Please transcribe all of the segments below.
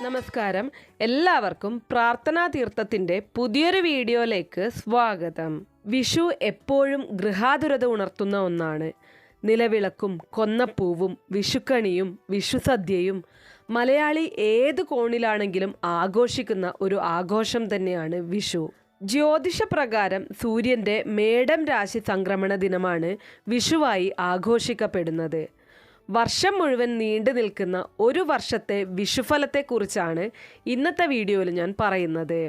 നമസ്കാരം. എല്ലാവർക്കും പ്രാർത്ഥനാ തീർത്ഥത്തിൻ്റെ പുതിയൊരു വീഡിയോയിലേക്ക് സ്വാഗതം. വിഷു എപ്പോഴും ഗൃഹാതുരത ഉണർത്തുന്ന ഒന്നാണ്. നിലവിളക്കും കൊന്നപ്പൂവും വിഷുക്കണിയും വിഷുസദ്യയും മലയാളി ഏത് കോണിലാണെങ്കിലും ആഘോഷിക്കുന്ന ഒരു ആഘോഷം തന്നെയാണ് വിഷു. ജ്യോതിഷപ്രകാരം സൂര്യൻ്റെ മേടം രാശി സംക്രമണ ദിനമാണ് വിഷുവായി ആഘോഷിക്കപ്പെടുന്നത്. വർഷം മുഴുവൻ നീണ്ടു നിൽക്കുന്ന ഒരു വർഷത്തെ വിഷുഫലത്തെക്കുറിച്ചാണ് ഇന്നത്തെ വീഡിയോയിൽ ഞാൻ പറയുന്നത്.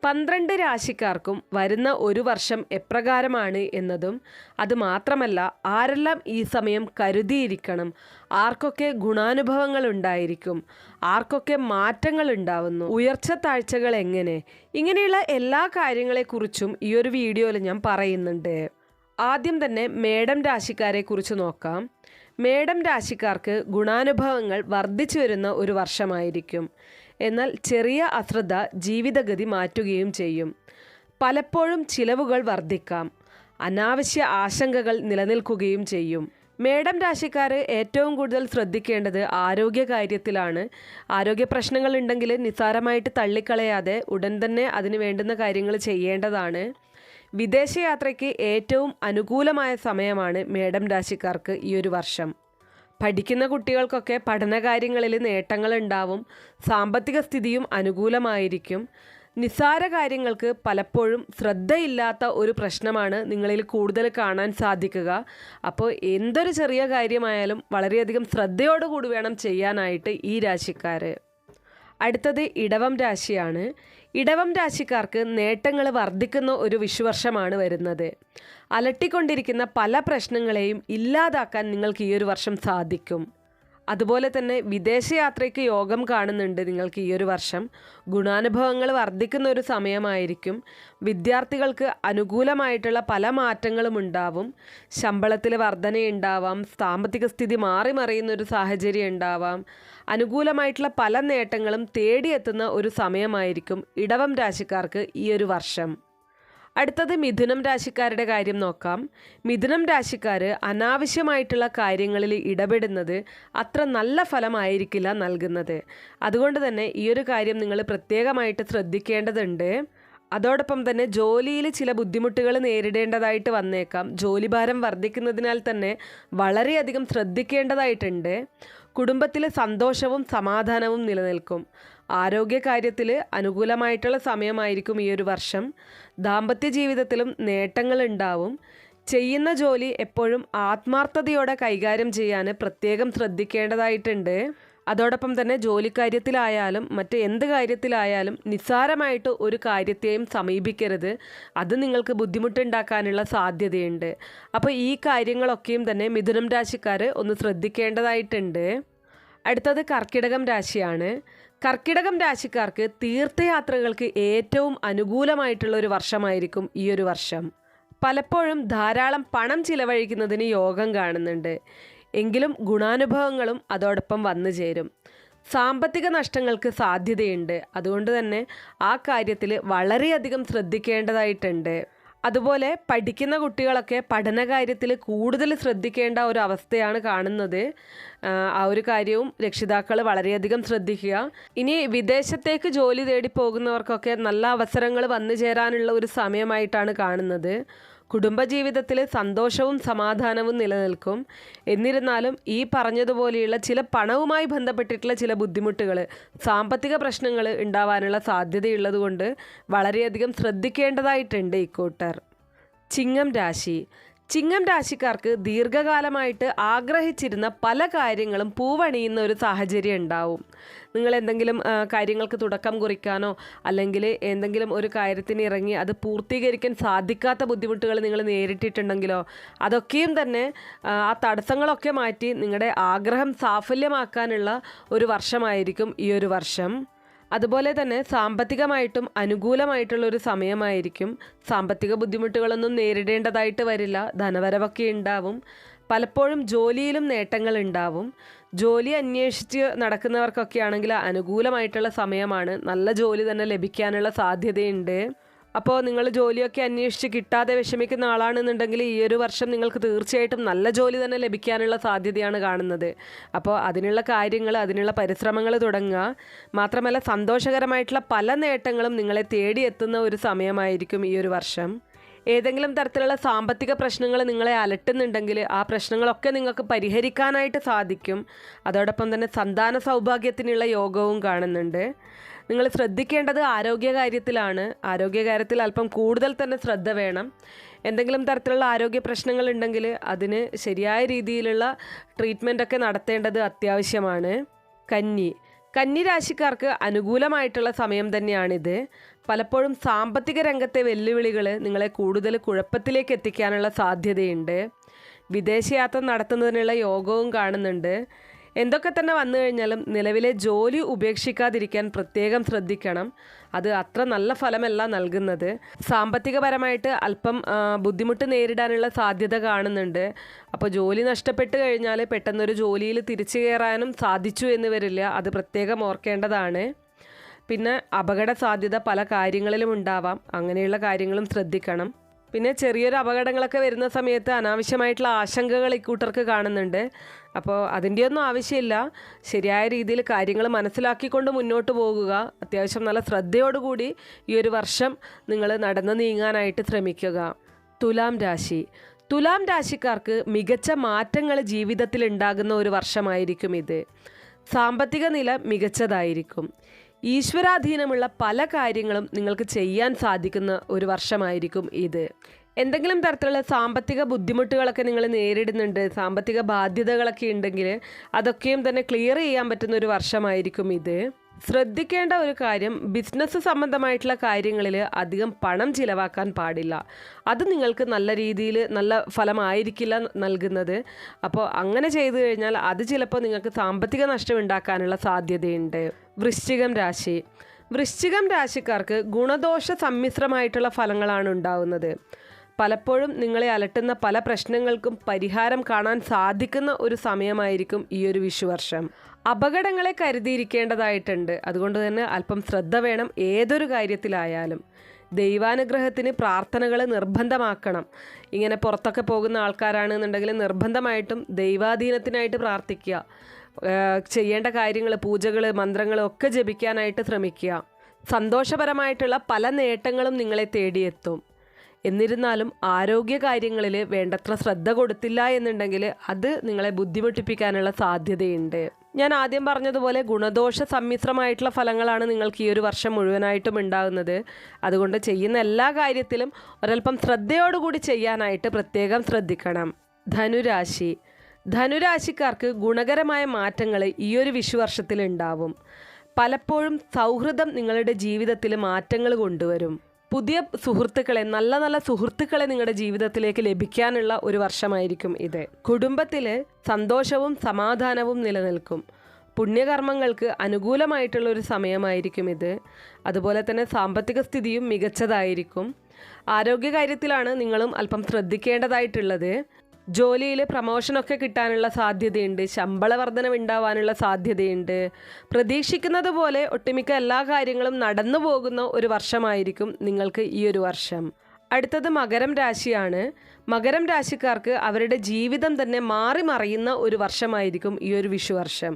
12 രാശിക്കാർക്കും വരുന്ന ഒരു വർഷം എപ്രകാരമാണ് എന്നതും, അതുമാത്രമല്ല ആരെല്ലാം ഈ സമയം കരുതിയിരിക്കണം, ആർക്കൊക്കെ ഗുണാനുഭവങ്ങൾ ഉണ്ടായിരിക്കും, ആർക്കൊക്കെ മാറ്റങ്ങൾ ഉണ്ടാവുന്നു, ഉയർച്ച താഴ്ചകൾ എങ്ങനെ, ഇങ്ങനെയുള്ള എല്ലാ കാര്യങ്ങളെക്കുറിച്ചും ഈ ഒരു വീഡിയോയിൽ ഞാൻ പറയുന്നുണ്ട്. ആദ്യം തന്നെ മേടം രാശിക്കാരെ കുറിച്ച് നോക്കാം. മേടം രാശിക്കാർക്ക് ഗുണാനുഭവങ്ങൾ വർദ്ധിച്ചു വരുന്ന ഒരു വർഷമായിരിക്കും. എന്നാൽ ചെറിയ അശ്രദ്ധ ജീവിതഗതി മാറ്റുകയും ചെയ്യും. പലപ്പോഴും ചിലവുകൾ വർദ്ധിക്കാം. അനാവശ്യ ആശങ്കകൾ നിലനിൽക്കുകയും ചെയ്യും. മേടം രാശിക്കാർ ഏറ്റവും കൂടുതൽ ശ്രദ്ധിക്കേണ്ടത് ആരോഗ്യകാര്യത്തിലാണ്. ആരോഗ്യ പ്രശ്നങ്ങൾ ഉണ്ടെങ്കിൽ നിസ്സാരമായിട്ട് തള്ളിക്കളയാതെ ഉടൻ തന്നെ അതിന് വേണ്ടുന്ന കാര്യങ്ങൾ ചെയ്യേണ്ടതാണ്. വിദേശയാത്രയ്ക്ക് ഏറ്റവും അനുകൂലമായ സമയമാണ് മേടം രാശിക്കാർക്ക് ഈ ഒരു വർഷം. പഠിക്കുന്ന കുട്ടികൾക്കൊക്കെ പഠനകാര്യങ്ങളിൽ നേട്ടങ്ങളുണ്ടാവും. സാമ്പത്തിക സ്ഥിതിയും അനുകൂലമായിരിക്കും. നിസ്സാര കാര്യങ്ങൾക്ക് പലപ്പോഴും ശ്രദ്ധയില്ലാത്ത ഒരു പ്രശ്നമാണ് നിങ്ങളിൽ കൂടുതൽ കാണാൻ സാധിക്കുക. അപ്പോൾ എന്തൊരു ചെറിയ കാര്യമായാലും വളരെയധികം ശ്രദ്ധയോടുകൂടി വേണം ചെയ്യാനായിട്ട് ഈ രാശിക്കാർ. അടുത്തത് ഇടവം രാശിയാണ്. ഇടവം രാശിക്കാർക്ക് നേട്ടങ്ങൾ വർദ്ധിക്കുന്ന ഒരു വിഷുവർഷമാണ് വരുന്നത്. അലട്ടിക്കൊണ്ടിരിക്കുന്ന പല പ്രശ്നങ്ങളെയും ഇല്ലാതാക്കാൻ നിങ്ങൾക്ക് ഈ ഒരു വർഷം സാധിക്കും. അതുപോലെ തന്നെ വിദേശയാത്രയ്ക്ക് യോഗം കാണുന്നുണ്ട് നിങ്ങൾക്ക് ഈ ഒരു വർഷം. ഗുണാനുഭവങ്ങൾ വർദ്ധിക്കുന്ന ഒരു സമയമായിരിക്കും. വിദ്യാർത്ഥികൾക്ക് അനുകൂലമായിട്ടുള്ള പല മാറ്റങ്ങളും ഉണ്ടാവും. ശമ്പളത്തിൽ വർധനയുണ്ടാവാം. സാമ്പത്തിക സ്ഥിതി മാറി മറിയുന്ന ഒരു സാഹചര്യം ഉണ്ടാവാം. അനുകൂലമായിട്ടുള്ള പല നേട്ടങ്ങളും തേടിയെത്തുന്ന ഒരു സമയമായിരിക്കും ഇടവം രാശിക്കാർക്ക് ഈ ഒരു വർഷം. അടുത്തത് മിഥുനം രാശിക്കാരുടെ കാര്യം നോക്കാം. മിഥുനം രാശിക്കാർ അനാവശ്യമായിട്ടുള്ള കാര്യങ്ങളിൽ ഇടപെടുന്നത് അത്ര നല്ല ഫലമായിരിക്കില്ല നൽകുന്നത്. അതുകൊണ്ട് തന്നെ ഈ ഒരു കാര്യം നിങ്ങൾ പ്രത്യേകമായിട്ട് ശ്രദ്ധിക്കേണ്ടതുണ്ട്. അതോടൊപ്പം തന്നെ ജോലിയിൽ ചില ബുദ്ധിമുട്ടുകൾ നേരിടേണ്ടതായിട്ട് വന്നേക്കാം. ജോലിഭാരം വർദ്ധിക്കുന്നതിനാൽ തന്നെ വളരെയധികം ശ്രദ്ധിക്കേണ്ടതായിട്ടുണ്ട്. കുടുംബത്തിൽ സന്തോഷവും സമാധാനവും നിലനിൽക്കും. ആരോഗ്യകാര്യത്തിൽ അനുകൂലമായിട്ടുള്ള സമയമായിരിക്കും ഈ ഒരു വർഷം. ദാമ്പത്യ ജീവിതത്തിലും നേട്ടങ്ങൾ ഉണ്ടാവും. ചെയ്യുന്ന ജോലി എപ്പോഴും ആത്മാർത്ഥതയോടെ കൈകാര്യം ചെയ്യാൻ പ്രത്യേകം ശ്രദ്ധിക്കേണ്ടതായിട്ടുണ്ട്. അതോടൊപ്പം തന്നെ ജോലിക്കാര്യത്തിലായാലും മറ്റ് എന്ത് കാര്യത്തിലായാലും നിസ്സാരമായിട്ട് ഒരു കാര്യത്തെയും സമീപിക്കരുത്. അത് നിങ്ങൾക്ക് ബുദ്ധിമുട്ടുണ്ടാക്കാനുള്ള സാധ്യതയുണ്ട്. അപ്പോൾ ഈ കാര്യങ്ങളൊക്കെയും തന്നെ മിഥുനം രാശിക്കാർ ഒന്ന് ശ്രദ്ധിക്കേണ്ടതായിട്ടുണ്ട്. അടുത്തത് കർക്കിടകം രാശിയാണ്. കർക്കിടകം രാശിക്കാർക്ക് തീർത്ഥയാത്രകൾക്ക് ഏറ്റവും അനുകൂലമായിട്ടുള്ള ഒരു വർഷമായിരിക്കും ഈ ഒരു വർഷം. പലപ്പോഴും ധാരാളം പണം ചിലവഴിക്കുന്നതിന് യോഗം കാണുന്നുണ്ട്. എങ്കിലും ഗുണാനുഭവങ്ങളും അതോടൊപ്പം വന്നു ചേരും. സാമ്പത്തിക നഷ്ടങ്ങൾക്ക് സാധ്യതയുണ്ട്. അതുകൊണ്ട് തന്നെ ആ കാര്യത്തിൽ വളരെയധികം ശ്രദ്ധിക്കേണ്ടതായിട്ടുണ്ട്. അതുപോലെ പഠിക്കുന്ന കുട്ടികളൊക്കെ പഠനകാര്യത്തിൽ കൂടുതൽ ശ്രദ്ധിക്കേണ്ട ഒരു അവസ്ഥയാണ് കാണുന്നത്. ആ ഒരു കാര്യവും രക്ഷിതാക്കൾ വളരെയധികം ശ്രദ്ധിക്കുക. ഇനി വിദേശത്തേക്ക് ജോലി തേടി പോകുന്നവർക്കൊക്കെ നല്ല അവസരങ്ങൾ വന്നു ചേരാനുള്ള ഒരു സമയമായിട്ടാണ് കാണുന്നത്. കുടുംബജീവിതത്തിൽ സന്തോഷവും സമാധാനവും നിലനിൽക്കും. എന്നിരുന്നാലും ഈ പറഞ്ഞതുപോലെയുള്ള ചില പണവുമായി ബന്ധപ്പെട്ടിട്ടുള്ള ചില ബുദ്ധിമുട്ടുകൾ, സാമ്പത്തിക പ്രശ്നങ്ങൾ ഉണ്ടാവാനുള്ള സാധ്യതയുള്ളത് കൊണ്ട് വളരെയധികം ശ്രദ്ധിക്കേണ്ടതായിട്ടുണ്ട് ഇക്കൂട്ടർ. ചിങ്ങം രാശി. ചിങ്ങം രാശിക്കാർക്ക് ദീർഘകാലമായിട്ട് ആഗ്രഹിച്ചിരുന്ന പല കാര്യങ്ങളും പൂവണിയുന്ന ഒരു സാഹചര്യം ഉണ്ടാവും. നിങ്ങൾ എന്തെങ്കിലും കാര്യങ്ങൾക്ക് തുടക്കം കുറിക്കാനോ അല്ലെങ്കിൽ എന്തെങ്കിലും ഒരു കാര്യത്തിന് ഇറങ്ങി അത് പൂർത്തീകരിക്കാൻ സാധിക്കാത്ത ബുദ്ധിമുട്ടുകൾ നിങ്ങൾ നേരിട്ടിട്ടുണ്ടെങ്കിലോ അതൊക്കെയും തന്നെ ആ തടസ്സങ്ങളൊക്കെ മാറ്റി നിങ്ങളുടെ ആഗ്രഹം സാഫല്യമാക്കാനുള്ള ഒരു വർഷമായിരിക്കും ഈ ഒരു വർഷം. അതുപോലെ തന്നെ സാമ്പത്തികമായിട്ടും അനുകൂലമായിട്ടുള്ള ഒരു സമയമായിരിക്കും. സാമ്പത്തിക ബുദ്ധിമുട്ടുകളൊന്നും നേരിടേണ്ടതായിട്ട് വരില്ല. ധനവരവൊക്കെ ഉണ്ടാവും. പലപ്പോഴും ജോലിയിലും നേട്ടങ്ങൾ ഉണ്ടാവും. ജോലി അന്വേഷിച്ച് നടക്കുന്നവർക്കൊക്കെ ആണെങ്കിൽ അനുകൂലമായിട്ടുള്ള സമയമാണ്. നല്ല ജോലി തന്നെ ലഭിക്കാനുള്ള സാധ്യതയുണ്ട്. അപ്പോൾ നിങ്ങൾ ജോലിയൊക്കെ അന്വേഷിച്ച് കിട്ടാതെ വിഷമിക്കുന്ന ആളാണെന്നുണ്ടെങ്കിൽ ഈ ഒരു വർഷം നിങ്ങൾക്ക് തീർച്ചയായിട്ടും നല്ല ജോലി തന്നെ ലഭിക്കാനുള്ള സാധ്യതയാണ് കാണുന്നത്. അപ്പോൾ അതിനുള്ള കാര്യങ്ങൾ, അതിനുള്ള പരിശ്രമങ്ങൾ തുടങ്ങുക. മാത്രമല്ല സന്തോഷകരമായിട്ടുള്ള പല നേട്ടങ്ങളും നിങ്ങളെ തേടിയെത്തുന്ന ഒരു സമയമായിരിക്കും ഈ ഒരു വർഷം. ഏതെങ്കിലും തരത്തിലുള്ള സാമ്പത്തിക പ്രശ്നങ്ങൾ നിങ്ങളെ അലട്ടുന്നുണ്ടെങ്കിൽ ആ പ്രശ്നങ്ങളൊക്കെ നിങ്ങൾക്ക് പരിഹരിക്കാനായിട്ട് സാധിക്കും. അതോടൊപ്പം തന്നെ സന്താന സൗഭാഗ്യത്തിനുള്ള യോഗവും കാണുന്നുണ്ട്. നിങ്ങൾ ശ്രദ്ധിക്കേണ്ടത് ആരോഗ്യകാര്യത്തിലാണ്. ആരോഗ്യകാര്യത്തിൽ അല്പം കൂടുതൽ തന്നെ ശ്രദ്ധ വേണം. എന്തെങ്കിലും തരത്തിലുള്ള ആരോഗ്യ പ്രശ്നങ്ങളുണ്ടെങ്കിൽ അതിന് ശരിയായ രീതിയിലുള്ള ട്രീറ്റ്മെൻറ്റൊക്കെ നടത്തേണ്ടത് അത്യാവശ്യമാണ്. കന്നി രാശിക്കാർക്ക് അനുകൂലമായിട്ടുള്ള സമയം തന്നെയാണിത്. പലപ്പോഴും സാമ്പത്തിക രംഗത്തെ വെല്ലുവിളികൾ നിങ്ങളെ കൂടുതൽ കുഴപ്പത്തിലേക്ക് എത്തിക്കാനുള്ള സാധ്യതയുണ്ട്. വിദേശയാത്ര നടത്തുന്നതിനുള്ള യോഗവും കാണുന്നുണ്ട്. എന്തൊക്കെ തന്നെ വന്നു കഴിഞ്ഞാലും നിലവിലെ ജോലി ഉപേക്ഷിക്കാതിരിക്കാൻ പ്രത്യേകം ശ്രദ്ധിക്കണം. അത് അത്ര നല്ല ഫലമല്ല നൽകുന്നത്. സാമ്പത്തികപരമായിട്ട് അല്പം ബുദ്ധിമുട്ട് നേരിടാനുള്ള സാധ്യത കാണുന്നുണ്ട്. അപ്പോൾ ജോലി നഷ്ടപ്പെട്ട് കഴിഞ്ഞാൽ പെട്ടെന്നൊരു ജോലിയിൽ തിരിച്ചു കയറാനും സാധിച്ചു എന്ന് വരില്ല. അത് പ്രത്യേകം ഓർക്കേണ്ടതാണ്. പിന്നെ അപകട സാധ്യത പല കാര്യങ്ങളിലും ഉണ്ടാവാം. അങ്ങനെയുള്ള കാര്യങ്ങളും ശ്രദ്ധിക്കണം. പിന്നെ ചെറിയൊരു അപകടങ്ങളൊക്കെ വരുന്ന സമയത്ത് അനാവശ്യമായിട്ടുള്ള ആശങ്കകൾ ഇക്കൂട്ടർക്ക് കാണുന്നുണ്ട്. അപ്പോൾ അതിൻ്റെയൊന്നും ആവശ്യമില്ല. ശരിയായ രീതിയിൽ കാര്യങ്ങൾ മനസ്സിലാക്കിക്കൊണ്ട് മുന്നോട്ട് പോകുക. അത്യാവശ്യം നല്ല ശ്രദ്ധയോടുകൂടി ഈ ഒരു വർഷം നിങ്ങൾ നടന്നു നീങ്ങാനായിട്ട് ശ്രമിക്കുക. തുലാം രാശിക്കാർക്ക് മികച്ച മാറ്റങ്ങൾ ജീവിതത്തിൽ ഉണ്ടാകുന്ന ഒരു വർഷമായിരിക്കും ഇത്. സാമ്പത്തിക നില മികച്ചതായിരിക്കും. ഈശ്വരാധീനമുള്ള പല കാര്യങ്ങളും നിങ്ങൾക്ക് ചെയ്യാൻ സാധിക്കുന്ന ഒരു വർഷമായിരിക്കും ഇത്. എന്തെങ്കിലും തരത്തിലുള്ള സാമ്പത്തിക ബുദ്ധിമുട്ടുകളൊക്കെ നിങ്ങൾ നേരിടുന്നുണ്ട്, സാമ്പത്തിക ബാധ്യതകളൊക്കെ ഉണ്ടെങ്കിൽ അതൊക്കെയും തന്നെ ക്ലിയർ ചെയ്യാൻ പറ്റുന്ന ഒരു വർഷമായിരിക്കും ഇത്. ശ്രദ്ധിക്കേണ്ട ഒരു കാര്യം, ബിസിനസ് സംബന്ധമായിട്ടുള്ള കാര്യങ്ങളിൽ അധികം പണം ചിലവാക്കാൻ പാടില്ല. അത് നിങ്ങൾക്ക് നല്ല രീതിയിൽ നല്ല ഫലമായിരിക്കില്ല നൽകുന്നത്. അപ്പോൾ അങ്ങനെ ചെയ്തു കഴിഞ്ഞാൽ അത് ചിലപ്പോൾ നിങ്ങൾക്ക് സാമ്പത്തിക നഷ്ടം ഉണ്ടാക്കാനുള്ള സാധ്യതയുണ്ട്. വൃശ്ചികം രാശിക്കാർക്ക് ഗുണദോഷ സമ്മിശ്രമായിട്ടുള്ള ഫലങ്ങളാണ് ഉണ്ടാവുന്നത്. പലപ്പോഴും നിങ്ങളെ അലട്ടുന്ന പല പ്രശ്നങ്ങൾക്കും പരിഹാരം കാണാൻ സാധിക്കുന്ന ഒരു സമയമായിരിക്കും ഈ ഒരു വിഷുവർഷം. അപകടങ്ങളെ കരുതിയിരിക്കേണ്ടതായിട്ടുണ്ട്. അതുകൊണ്ട് തന്നെ അല്പം ശ്രദ്ധ വേണം ഏതൊരു കാര്യത്തിലായാലും. ദൈവാനുഗ്രഹത്തിന് പ്രാർത്ഥനകൾ നിർബന്ധമാക്കണം. ഇങ്ങനെ പുറത്തൊക്കെ പോകുന്ന ആൾക്കാരാണെന്നുണ്ടെങ്കിൽ നിർബന്ധമായിട്ടും ദൈവാധീനത്തിനായിട്ട് പ്രാർത്ഥിക്കുക. ചെയ്യേണ്ട കാര്യങ്ങൾ, പൂജകൾ, മന്ത്രങ്ങൾ ഒക്കെ ജപിക്കാനായിട്ട് ശ്രമിക്കുക. സന്തോഷപരമായിട്ടുള്ള പല നേട്ടങ്ങളും നിങ്ങളെ തേടിയെത്തും. എന്നിരുന്നാലും ആരോഗ്യ കാര്യങ്ങളിൽ വേണ്ടത്ര ശ്രദ്ധ കൊടുത്തില്ല എന്നുണ്ടെങ്കിൽ അത് നിങ്ങളെ ബുദ്ധിമുട്ടിപ്പിക്കാനുള്ള സാധ്യതയുണ്ട്. ഞാൻ ആദ്യം പറഞ്ഞതുപോലെ ഗുണദോഷ സമ്മിശ്രമായിട്ടുള്ള ഫലങ്ങളാണ് നിങ്ങൾക്ക് ഈ ഒരു വർഷം മുഴുവനായിട്ടും ഉണ്ടാകുന്നത്. അതുകൊണ്ട് ചെയ്യുന്ന എല്ലാ കാര്യത്തിലും ഒരൽപ്പം ശ്രദ്ധയോടുകൂടി ചെയ്യാനായിട്ട് പ്രത്യേകം ശ്രദ്ധിക്കണം. ധനുരാശിക്കാർക്ക് ഗുണകരമായ മാറ്റങ്ങൾ ഈ ഒരു വിഷുവർഷത്തിൽ ഉണ്ടാവും. പലപ്പോഴും സൗഹൃദം നിങ്ങളുടെ ജീവിതത്തിൽ മാറ്റങ്ങൾ കൊണ്ടുവരും. പുതിയ സുഹൃത്തുക്കളെ, നല്ല നല്ല സുഹൃത്തുക്കളെ നിങ്ങളുടെ ജീവിതത്തിലേക്ക് ലഭിക്കാനുള്ള ഒരു വർഷമായിരിക്കും ഇത്. കുടുംബത്തിൽ സന്തോഷവും സമാധാനവും നിലനിൽക്കും. പുണ്യകർമ്മങ്ങൾക്ക് അനുകൂലമായിട്ടുള്ള ഒരു സമയമായിരിക്കും ഇത്. അതുപോലെ തന്നെ സാമ്പത്തിക സ്ഥിതിയും മികച്ചതായിരിക്കും. ആരോഗ്യകാര്യത്തിലാണ് നിങ്ങളും അല്പം ശ്രദ്ധിക്കേണ്ടതായിട്ടുള്ളത്. ജോലിയിൽ പ്രമോഷനൊക്കെ കിട്ടാനുള്ള സാധ്യതയുണ്ട്. ശമ്പള വർധനവ് ഉണ്ടാവാനുള്ള സാധ്യതയുണ്ട്. പ്രതീക്ഷിക്കുന്നത് പോലെ ഒട്ടുമിക്ക എല്ലാ കാര്യങ്ങളും നടന്നു പോകുന്ന ഒരു വർഷമായിരിക്കും നിങ്ങൾക്ക് ഈ ഒരു വർഷം. അടുത്തത് മകരം രാശിയാണ്. മകരം രാശിക്കാർക്ക് അവരുടെ ജീവിതം തന്നെ മാറി മറിയുന്ന ഒരു വർഷമായിരിക്കും ഈ ഒരു വിഷുവർഷം.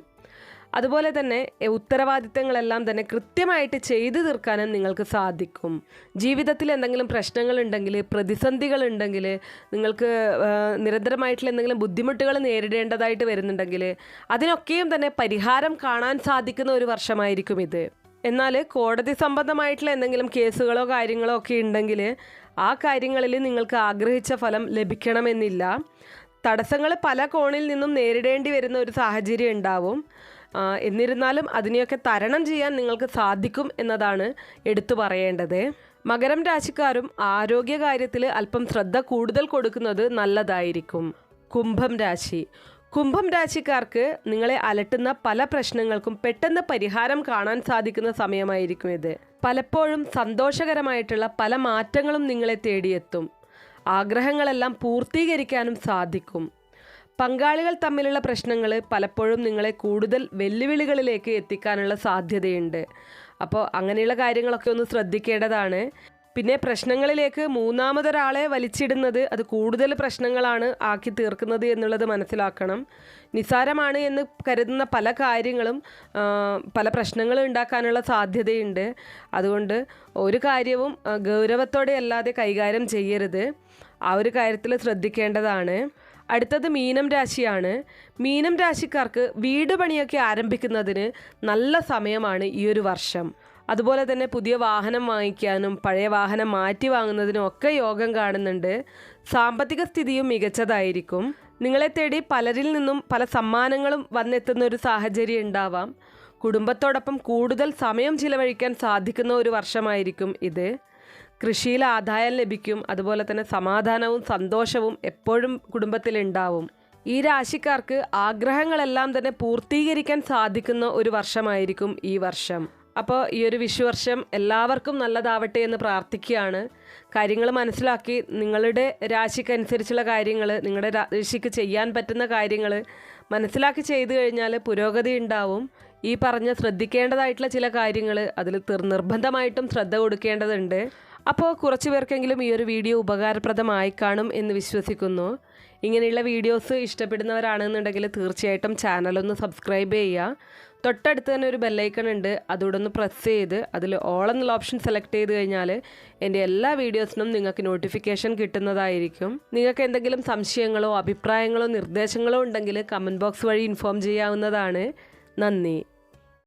അതുപോലെ തന്നെ ഉത്തരവാദിത്തങ്ങളെല്ലാം തന്നെ കൃത്യമായിട്ട് ചെയ്തു തീർക്കാനും നിങ്ങൾക്ക് സാധിക്കും. ജീവിതത്തിൽ എന്തെങ്കിലും പ്രശ്നങ്ങളുണ്ടെങ്കിൽ, പ്രതിസന്ധികളുണ്ടെങ്കിൽ, നിങ്ങൾക്ക് നിരന്തരമായിട്ടുള്ള എന്തെങ്കിലും ബുദ്ധിമുട്ടുകൾ നേരിടേണ്ടതായിട്ട് വരുന്നുണ്ടെങ്കിൽ അതിനൊക്കെയും തന്നെ പരിഹാരം കാണാൻ സാധിക്കുന്ന ഒരു വർഷമായിരിക്കും ഇത്. എന്നാൽ കോടതി സംബന്ധമായിട്ടുള്ള എന്തെങ്കിലും കേസുകളോ കാര്യങ്ങളോ ഒക്കെ ഉണ്ടെങ്കിൽ ആ കാര്യങ്ങളിൽ നിങ്ങൾക്ക് ആഗ്രഹിച്ച ഫലം ലഭിക്കണമെന്നില്ല. തടസ്സങ്ങൾ പല കോണിൽ നിന്നും നേരിടേണ്ടി വരുന്ന ഒരു സാഹചര്യം ഉണ്ടാവും. എന്നിരുന്നാലും അതിനെയൊക്കെ തരണം ചെയ്യാൻ നിങ്ങൾക്ക് സാധിക്കും എന്നതാണ് എടുത്തു പറയേണ്ടത്. മകരം രാശിക്കാരും ആരോഗ്യകാര്യത്തിൽ അല്പം ശ്രദ്ധ കൂടുതൽ കൊടുക്കുന്നത് നല്ലതായിരിക്കും. കുംഭം രാശിക്കാർക്ക് നിങ്ങളെ അലട്ടുന്ന പല പ്രശ്നങ്ങൾക്കും പെട്ടെന്ന് പരിഹാരം കാണാൻ സാധിക്കുന്ന സമയമായിരിക്കും ഇത്. പലപ്പോഴും സന്തോഷകരമായിട്ടുള്ള പല മാറ്റങ്ങളും നിങ്ങളെ തേടിയെത്തും. ആഗ്രഹങ്ങളെല്ലാം പൂർത്തീകരിക്കാനും സാധിക്കും. പങ്കാളികൾ തമ്മിലുള്ള പ്രശ്നങ്ങൾ പലപ്പോഴും നിങ്ങളെ കൂടുതൽ വെല്ലുവിളികളിലേക്ക് എത്തിക്കാനുള്ള സാധ്യതയുണ്ട്. അപ്പോൾ അങ്ങനെയുള്ള കാര്യങ്ങളൊക്കെ ഒന്ന് ശ്രദ്ധിക്കേണ്ടതാണ്. പിന്നെ പ്രശ്നങ്ങളിലേക്ക് മൂന്നാമതൊരാളെ വലിച്ചിടുന്നത് അത് കൂടുതൽ പ്രശ്നങ്ങളാണ് ആക്കി തീർക്കുന്നത് എന്നുള്ളത് മനസ്സിലാക്കണം. നിസ്സാരമാണ് എന്ന് കരുതുന്ന പല കാര്യങ്ങളും പല പ്രശ്നങ്ങളും ഉണ്ടാക്കാനുള്ള സാധ്യതയുണ്ട്. അതുകൊണ്ട് ഒരു കാര്യവും ഗൗരവത്തോടെ അല്ലാതെ കൈകാര്യം ചെയ്യരുത്. ആ ഒരു കാര്യത്തിൽ ശ്രദ്ധിക്കേണ്ടതാണ്. അടുത്തത് മീനം രാശിയാണ്. മീനം രാശിക്കാർക്ക് വീട് പണിയൊക്കെ ആരംഭിക്കുന്നതിന് നല്ല സമയമാണ് ഈ ഒരു വർഷം. അതുപോലെ തന്നെ പുതിയ വാഹനം വാങ്ങിക്കാനും പഴയ വാഹനം മാറ്റി വാങ്ങുന്നതിനും ഒക്കെ യോഗം കാണുന്നുണ്ട്. സാമ്പത്തിക സ്ഥിതിയും മികച്ചതായിരിക്കും. നിങ്ങളെ തേടി പലരിൽ നിന്നും പല സമ്മാനങ്ങളും വന്നെത്തുന്ന ഒരു സാഹചര്യം ഉണ്ടാവാം. കുടുംബത്തോടൊപ്പം കൂടുതൽ സമയം ചിലവഴിക്കാൻ സാധിക്കുന്ന ഒരു വർഷമായിരിക്കും ഇത്. കൃഷിയിൽ ആദായം ലഭിക്കും. അതുപോലെ തന്നെ സമാധാനവും സന്തോഷവും എപ്പോഴും കുടുംബത്തിലുണ്ടാവും. ഈ രാശിക്കാർക്ക് ആഗ്രഹങ്ങളെല്ലാം തന്നെ പൂർത്തീകരിക്കാൻ സാധിക്കുന്ന ഒരു വർഷമായിരിക്കും ഈ വർഷം. അപ്പോൾ ഈ ഒരു വിഷുവർഷം എല്ലാവർക്കും നല്ലതാവട്ടെ എന്ന് പ്രാർത്ഥിക്കുകയാണ്. കാര്യങ്ങൾ മനസ്സിലാക്കി നിങ്ങളുടെ രാശിക്കനുസരിച്ചുള്ള കാര്യങ്ങൾ, നിങ്ങളുടെ രാശിക്ക് ചെയ്യാൻ പറ്റുന്ന കാര്യങ്ങൾ മനസ്സിലാക്കി ചെയ്തു കഴിഞ്ഞാൽ പുരോഗതി ഉണ്ടാവും. ഈ പറഞ്ഞ ശ്രദ്ധിക്കേണ്ടതായിട്ടുള്ള ചില കാര്യങ്ങൾ അതിൽ നിർബന്ധമായിട്ടും ശ്രദ്ധ കൊടുക്കേണ്ടതുണ്ട്. അപ്പോൾ കുറച്ച് പേർക്കെങ്കിലും ഈ ഒരു വീഡിയോ ഉപകാരപ്രദമായി കാണും എന്ന് വിശ്വസിക്കുന്നു. ഇങ്ങനെയുള്ള വീഡിയോസ് ഇഷ്ടപ്പെടുന്നവരാണെന്നുണ്ടെങ്കിൽ തീർച്ചയായിട്ടും ചാനലൊന്ന് സബ്സ്ക്രൈബ് ചെയ്യുക. തൊട്ടടുത്ത് തന്നെ ഒരു ബെല്ലൈക്കൺ ഉണ്ട്, അതുകൂടെ ഒന്ന് പ്രസ് ചെയ്ത് അതിൽ ഓൾ എന്നുള്ള ഓപ്ഷൻ സെലക്ട് ചെയ്ത് കഴിഞ്ഞാൽ എൻ്റെ എല്ലാ വീഡിയോസിനും നിങ്ങൾക്ക് നോട്ടിഫിക്കേഷൻ കിട്ടുന്നതായിരിക്കും. നിങ്ങൾക്ക് എന്തെങ്കിലും സംശയങ്ങളോ അഭിപ്രായങ്ങളോ നിർദ്ദേശങ്ങളോ ഉണ്ടെങ്കിൽ കമൻറ്റ് ബോക്സ് വഴി ഇൻഫോം ചെയ്യാവുന്നതാണ്. നന്ദി.